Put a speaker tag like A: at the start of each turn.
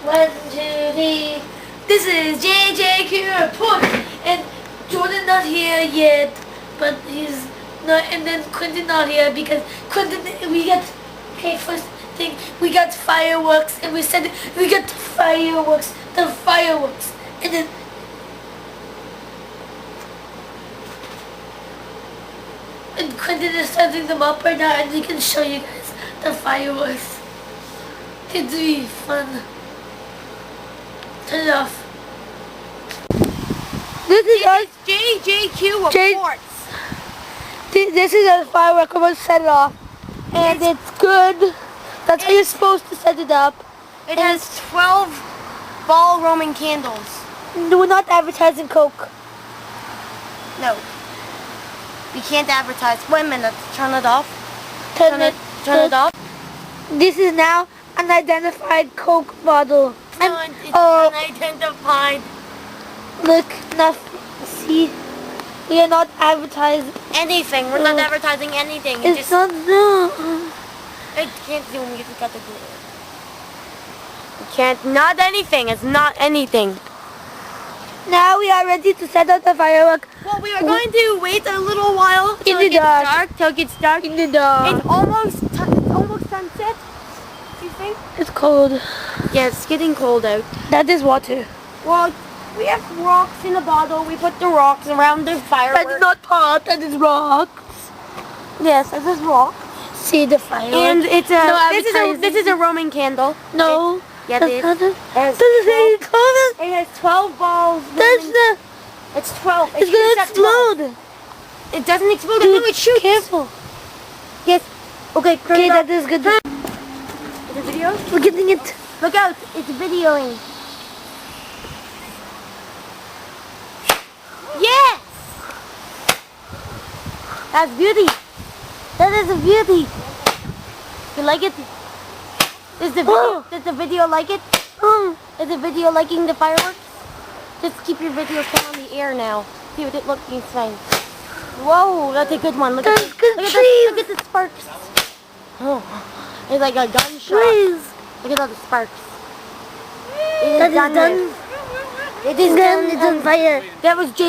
A: 1, 2, 3. This is JJQ Report, and Jordan not here yet, but he's not, and then Quentin not here because Quentin, we got, okay, first thing, we got fireworks, and we said we got fireworks, and then and Quentin is setting them up right now, and we can show you guys the fireworks. It's really fun. Turn it off. This is our
B: JJQ Reports.
A: This is a firework. I'm going to set it off. And it's good. That's how you're supposed to set it up.
B: It has 12 ball Roman candles.
A: We're not advertising Coke.
B: No. We can't advertise. Wait a minute. Turn it off.
A: Turn
B: it off.
A: This is now an unidentified Coke bottle.
B: No, it's unidentified.
A: Look, see, we are not advertising
B: Anything. We're not advertising anything.
A: It's not, no.
B: It can't zoom. You just got the glare. You can't. Not anything. It's not anything.
A: Now we are ready to set up the firework.
B: Well, we are going to wait a little while till it gets dark. Till it gets dark.
A: In the dark.
B: It's almost sunset. Do you think?
A: It's cold.
B: Yeah, it's getting cold out.
A: That is water.
B: Well, we have rocks in a bottle. We put the rocks around the fireworks.
A: That is not pot. That is rocks.
B: Yes, this is rock.
A: See the firework.
B: And it's a
A: No
B: this is a Roman candle.
A: No.
B: Yeah, it is. It has 12 balls. It's 12.
A: It's gonna explode.
B: It doesn't explode.
A: Dude,
B: No, it shoots.
A: Careful.
B: Yes. Okay,
A: Okay, that is good.
B: Is it video?
A: We're getting it.
B: Look out. It's videoing. Yes! That's beauty. That is a beauty. You like it? Is the video? Does the video like it? Is the video liking the fireworks? Just keep your video cam on the air now. See what it looks like. Whoa, that's a good one. Look at the sparks. Oh, it's like a gunshot.
A: Please.
B: Look at all the sparks.
A: That is done.
B: It is done.
A: It's on fire.
B: That was J.